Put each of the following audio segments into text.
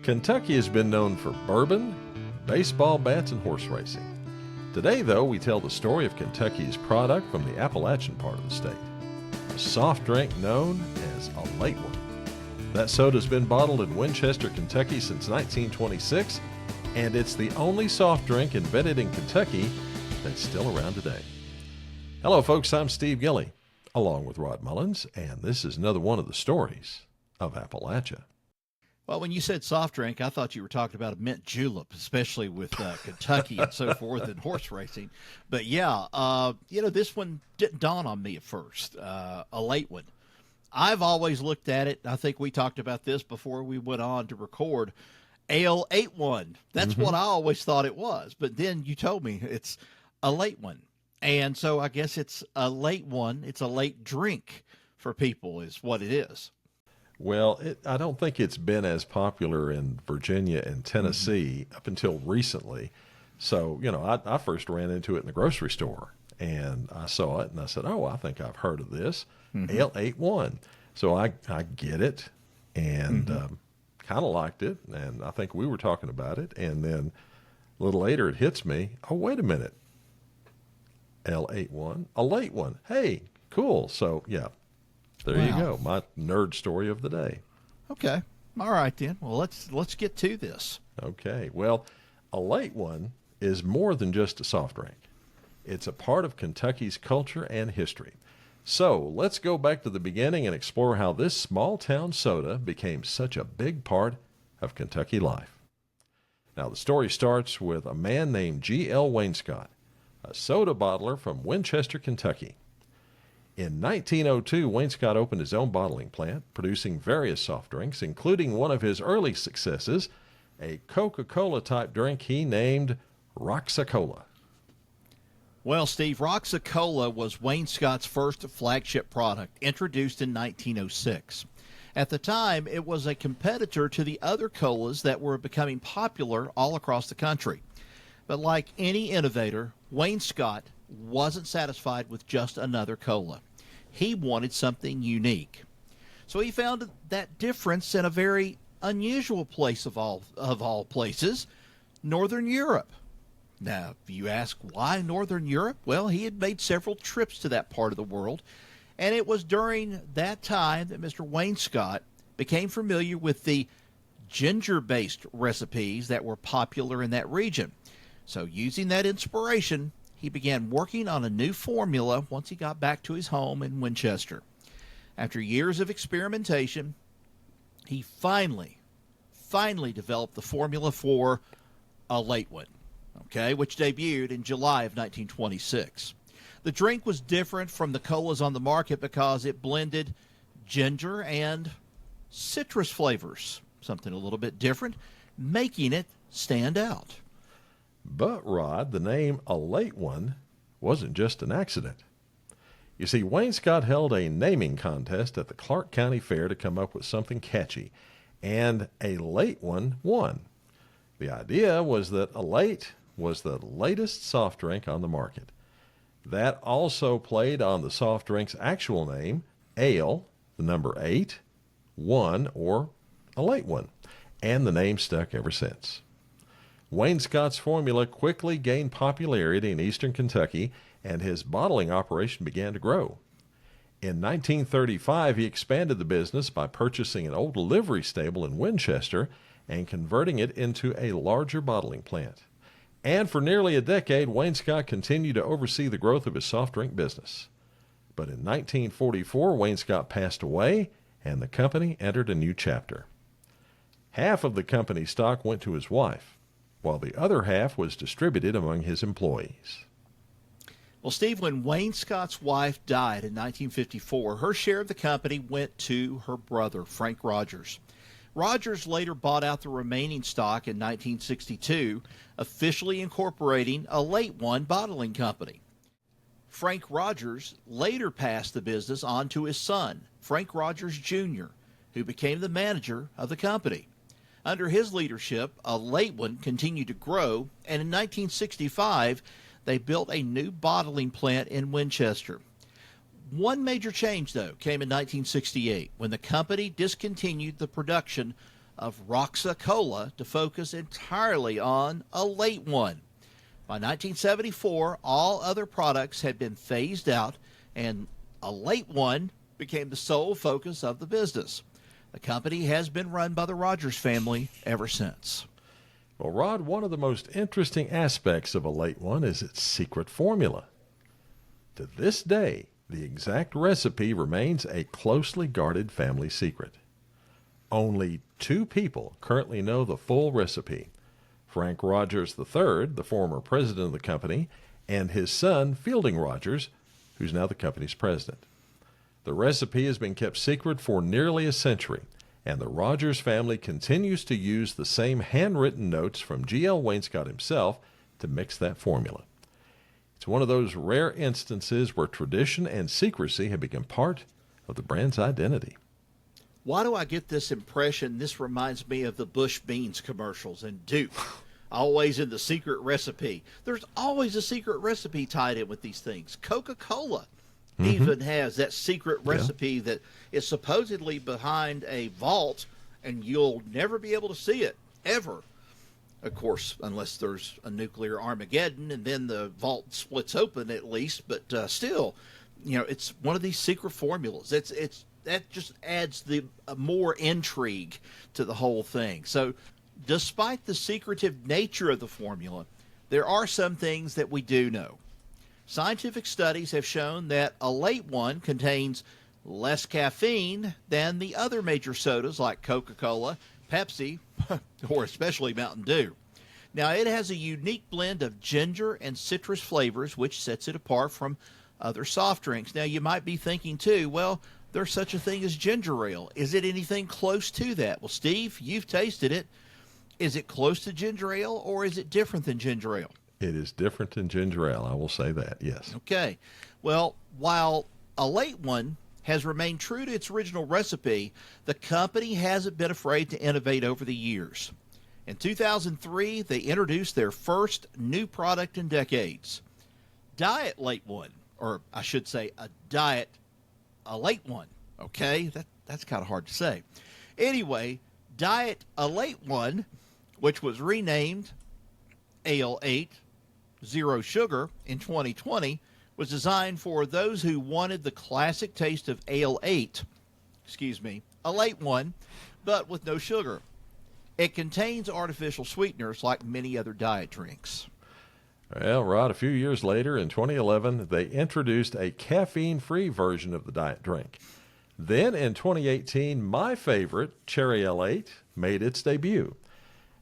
Kentucky has been known for bourbon, baseball bats, and horse racing. Today, though, we tell the story of Kentucky's product from the Appalachian part of the state, a soft drink known as Ale-8-One. That soda's been bottled in Winchester, Kentucky since 1926, and it's the only soft drink invented in Kentucky that's still around today. Hello, folks. I'm Steve Gilley, along with Rod Mullins, and this is another one of the stories of Appalachia. Well, when you said soft drink, I thought you were talking about a mint julep, especially with Kentucky and so forth and horse racing. But yeah, this one didn't dawn on me at first, a late one. I've always looked at it. I think we talked about this before we went on to record. Ale-8-One. That's what I always thought it was. But then you told me it's a late one. And so I guess it's a late one. It's a late drink for people is what it is. Well, I don't think it's been as popular in Virginia and Tennessee up until recently. So, I first ran into it in the grocery store, and I saw it, and I said, I think I've heard of this, Ale-8-One. So I get it, and kind of liked it, and I think we were talking about it. And then a little later it hits me, wait a minute, Ale-8-One, a late one. Hey, cool. So, yeah. There you go, my nerd story of the day. Okay. All right, then. Well, let's get to this. Okay. Well, a late one is more than just a soft drink. It's a part of Kentucky's culture and history. So let's go back to the beginning and explore how this small-town soda became such a big part of Kentucky life. Now, the story starts with a man named G.L. Wainscott, a soda bottler from Winchester, Kentucky. In 1902, Wainscott opened his own bottling plant, producing various soft drinks, including one of his early successes, a Coca-Cola type drink he named Roxa-Cola. Well, Steve, Roxa-Cola was Wainscott's first flagship product, introduced in 1906. At the time, it was a competitor to the other colas that were becoming popular all across the country. But like any innovator, Wainscott wasn't satisfied with just another cola. He wanted something unique. So he found that difference in a very unusual place of all places, Northern Europe. Now, if you ask why Northern Europe, well, he had made several trips to that part of the world, and it was during that time that Mr. Wainscott became familiar with the ginger-based recipes that were popular in that region. So using that inspiration, he began working on a new formula once he got back to his home in Winchester. After years of experimentation, he finally developed the formula for a late one, which debuted in July of 1926. The drink was different from the colas on the market because it blended ginger and citrus flavors, something a little bit different, making it stand out. But, Rod, the name Ale-8-One wasn't just an accident. You see, Wainscott held a naming contest at the Clark County Fair to come up with something catchy, and Ale-8-One won. The idea was that Ale-8 was the latest soft drink on the market. That also played on the soft drink's actual name, Ale, the number 8, 1, or Ale-8-One, and the name stuck ever since. Wainscott's formula quickly gained popularity in eastern Kentucky, and his bottling operation began to grow. In 1935, he expanded the business by purchasing an old livery stable in Winchester and converting it into a larger bottling plant. And for nearly a decade, Wainscott continued to oversee the growth of his soft drink business. But in 1944, Wainscott passed away, and the company entered a new chapter. Half of the company's stock went to his wife, while the other half was distributed among his employees. Well, Steve, when Wainscott's wife died in 1954, her share of the company went to her brother, Frank Rogers. Rogers later bought out the remaining stock in 1962, officially incorporating Ale-8-One bottling company. Frank Rogers later passed the business on to his son, Frank Rogers Jr., who became the manager of the company. Under his leadership, Ale-8-One continued to grow, and in 1965, they built a new bottling plant in Winchester. One major change, though, came in 1968 when the company discontinued the production of Roxa Cola to focus entirely on Ale-8-One. By 1974, all other products had been phased out, and Ale-8-One became the sole focus of the business. The company has been run by the Rogers family ever since. Well, Rod, one of the most interesting aspects of Ale-8-One is its secret formula. To this day, the exact recipe remains a closely guarded family secret. Only 2 people currently know the full recipe: Frank Rogers III, the former president of the company, and his son, Fielding Rogers, who's now the company's president. The recipe has been kept secret for nearly a century, and the Rogers family continues to use the same handwritten notes from G.L. Wainscott himself to mix that formula. It's one of those rare instances where tradition and secrecy have become part of the brand's identity. Why do I get this impression? This reminds me of the Bush Beans commercials and Duke. Always in the secret recipe. There's always a secret recipe tied in with these things. Coca-Cola even has that secret recipe that is supposedly behind a vault, and you'll never be able to see it, ever. Of course, unless there's a nuclear Armageddon, and then the vault splits open at least. But still, it's one of these secret formulas. That just adds the more intrigue to the whole thing. So, despite the secretive nature of the formula, there are some things that we do know. Scientific studies have shown that Ale-8-One contains less caffeine than the other major sodas like Coca-Cola, Pepsi, or especially Mountain Dew. Now, it has a unique blend of ginger and citrus flavors, which sets it apart from other soft drinks. Now, you might be thinking, too, well, there's such a thing as ginger ale. Is it anything close to that? Well, Steve, you've tasted it. Is it close to ginger ale, or is it different than ginger ale? It is different than ginger ale, I will say that, yes. Okay. Well, while Ale-8-One has remained true to its original recipe, the company hasn't been afraid to innovate over the years. In 2003, they introduced their first new product in decades, Diet Ale-8-One, or I should say a Diet Ale-8-One. Okay, that's kind of hard to say. Anyway, Diet Ale-8-One, which was renamed Ale-8 Zero Sugar in 2020, was designed for those who wanted the classic taste of Ale-8-One, but with no sugar. It contains artificial sweeteners like many other diet drinks. Well, Rod, a few years later, in 2011, they introduced a caffeine-free version of the diet drink. Then in 2018, my favorite, Cherry Ale-8, made its debut.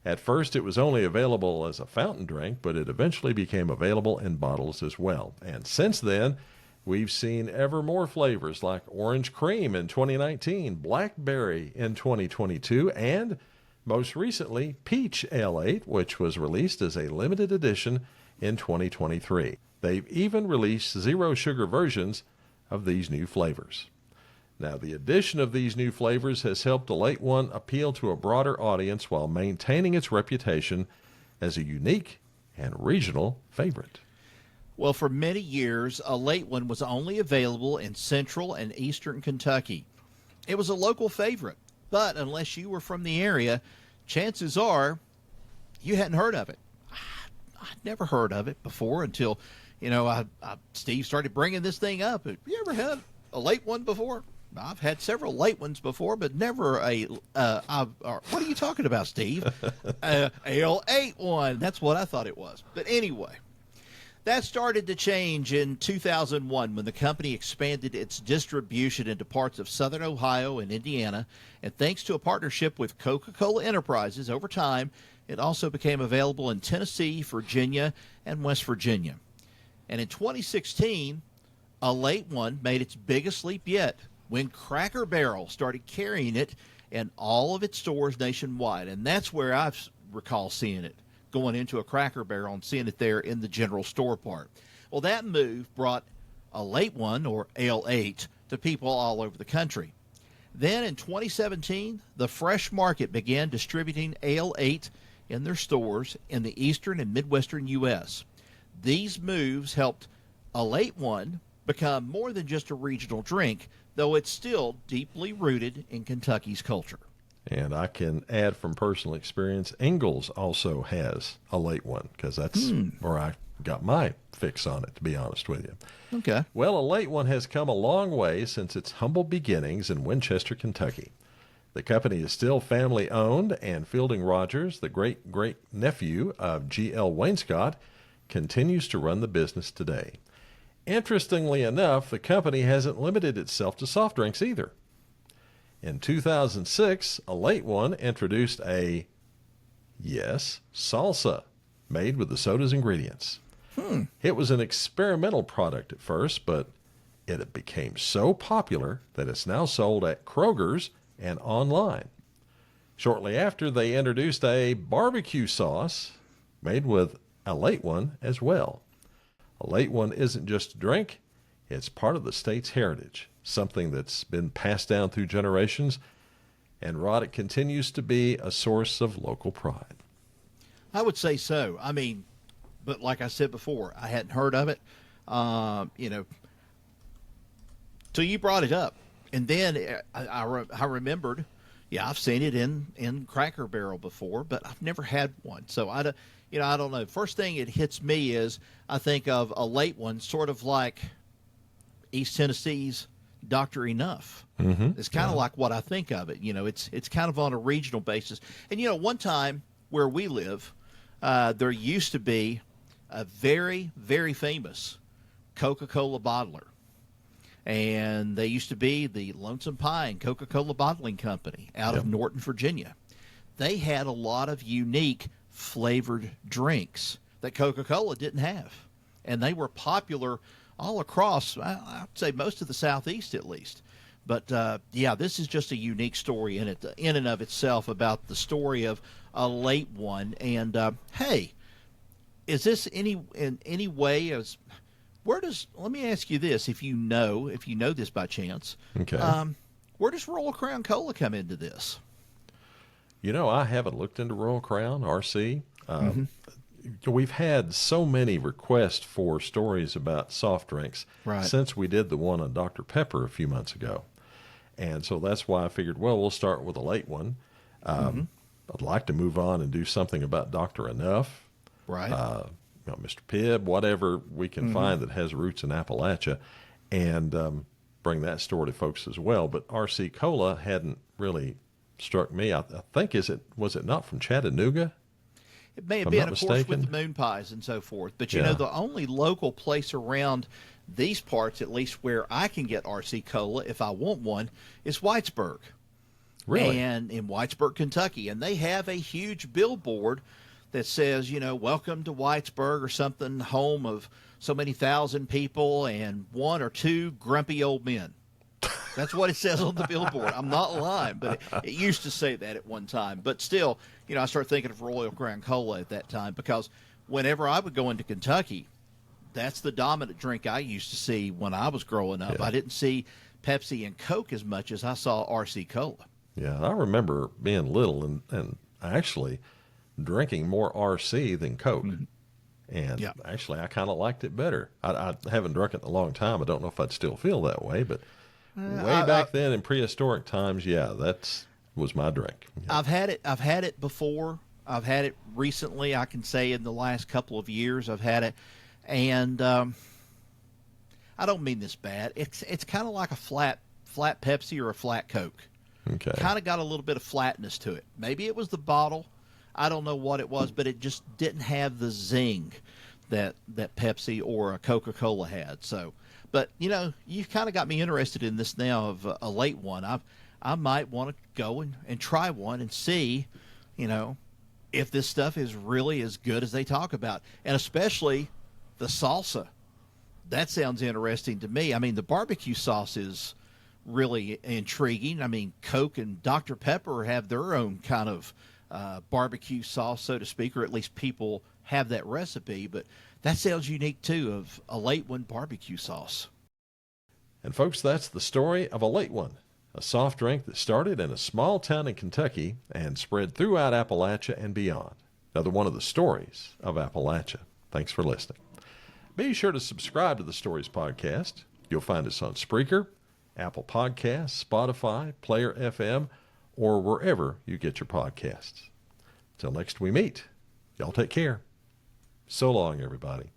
At first, it was only available as a fountain drink, but it eventually became available in bottles as well. And since then, we've seen ever more flavors like orange cream in 2019, blackberry in 2022, and most recently, Peach Ale-8, which was released as a limited edition in 2023. They've even released zero sugar versions of these new flavors. Now, the addition of these new flavors has helped Ale-8-One appeal to a broader audience while maintaining its reputation as a unique and regional favorite. Well, for many years, Ale-8-One was only available in central and eastern Kentucky. It was a local favorite, but unless you were from the area, chances are you hadn't heard of it. I'd never heard of it before until, Steve started bringing this thing up. Have you ever had a Ale-8-One before? I've had several late ones before, but never what are you talking about, Steve? Ale-8-One. That's what I thought it was. But anyway, that started to change in 2001 when the company expanded its distribution into parts of southern Ohio and Indiana. And thanks to a partnership with Coca-Cola Enterprises over time, it also became available in Tennessee, Virginia, and West Virginia. And in 2016, Ale-8-One made its biggest leap yet when Cracker Barrel started carrying it in all of its stores nationwide. And that's where I recall seeing it, going into a Cracker Barrel and seeing it there in the general store part. Well, that move brought Ale-8-One, or Ale-8, to people all over the country. Then in 2017, the Fresh Market began distributing Ale-8 in their stores in the eastern and midwestern U.S. These moves helped Ale-8-One become more than just a regional drink, though it's still deeply rooted in Kentucky's culture. And I can add from personal experience, Ingalls also has a late one because that's where I got my fix on it, to be honest with you. Okay. Well, a late one has come a long way since its humble beginnings in Winchester, Kentucky. The company is still family owned, and Fielding Rogers, the great nephew of G.L. Wainscott, continues to run the business today. Interestingly enough, the company hasn't limited itself to soft drinks either. In 2006, Ale-8-One introduced a, yes, salsa made with the soda's ingredients. It was an experimental product at first, but it became so popular that it's now sold at Kroger's and online. Shortly after, they introduced a barbecue sauce made with Ale-8-One as well. Ale-8-One isn't just a drink, it's part of the state's heritage, something that's been passed down through generations, and Rod, it continues to be a source of local pride. I would say so. I mean, but like I said before, I hadn't heard of it, till you brought it up. And then I remembered, yeah, I've seen it in Cracker Barrel before, but I've never had one. So I don't know. First thing it hits me is I think of a late one, sort of like East Tennessee's Dr. Enough. It's kind of like what I think of it. It's kind of on a regional basis. And one time where we live, there used to be a very, very famous Coca-Cola bottler. And they used to be the Lonesome Pine Coca-Cola Bottling Company out of Norton, Virginia. They had a lot of unique flavored drinks that Coca-Cola didn't have. And they were popular all across, I'd say most of the Southeast at least. But, this is just a unique story in and of itself about the story of a late one. And, hey, is this in any way as... let me ask you this, if you know this by chance, Okay. Where does Royal Crown Cola come into this? I haven't looked into Royal Crown, RC. We've had so many requests for stories about soft drinks since we did the one on Dr. Pepper a few months ago. And so that's why I figured, we'll start with a late one. I'd like to move on and do something about Dr. Enough. Right. Mr. Pibb, whatever we can find that has roots in Appalachia, and bring that story to folks as well. But RC Cola hadn't really struck me. I think, was it not from Chattanooga? It may have been, of course, with the moon pies and so forth. But, the only local place around these parts, at least where I can get RC Cola if I want one, is Whitesburg. Really? And in Whitesburg, Kentucky. And they have a huge billboard that says, welcome to Whitesburg or something, home of so many thousand people and one or two grumpy old men. That's what it says on the billboard. I'm not lying, but it used to say that at one time. But still, I started thinking of Royal Crown Cola at that time because whenever I would go into Kentucky, that's the dominant drink I used to see when I was growing up. Yeah. I didn't see Pepsi and Coke as much as I saw RC Cola. Yeah, I remember being little and actually drinking more RC than Coke. And actually, I kind of liked it better. I haven't drunk it in a long time. I don't know if I'd still feel that way, but way back then in prehistoric times, that was my drink. Yeah. I've had it before. I've had it recently. I can say in the last couple of years I've had it, and I don't mean this bad. It's kind of like a flat Pepsi or a flat Coke. Okay. Kind of got a little bit of flatness to it. Maybe it was the bottle. I don't know what it was, but it just didn't have the zing that Pepsi or a Coca-Cola had. So, but you've kind of got me interested in this now of a late one. I might want to go and try one and see, if this stuff is really as good as they talk about, and especially the salsa. That sounds interesting to me. I mean, the barbecue sauce is really intriguing. I mean, Coke and Dr. Pepper have their own kind of barbecue sauce, so to speak, or at least people have that recipe, but that sounds unique too, of a late one barbecue sauce. And folks, that's the story of a late one, a soft drink that started in a small town in Kentucky and spread throughout Appalachia and beyond. Another one of the stories of Appalachia. Thanks for listening. Be sure to subscribe to the Stories Podcast. You'll find us on Spreaker, Apple Podcasts, Spotify, Player FM, or wherever you get your podcasts. Till next we meet, y'all take care. So long, everybody.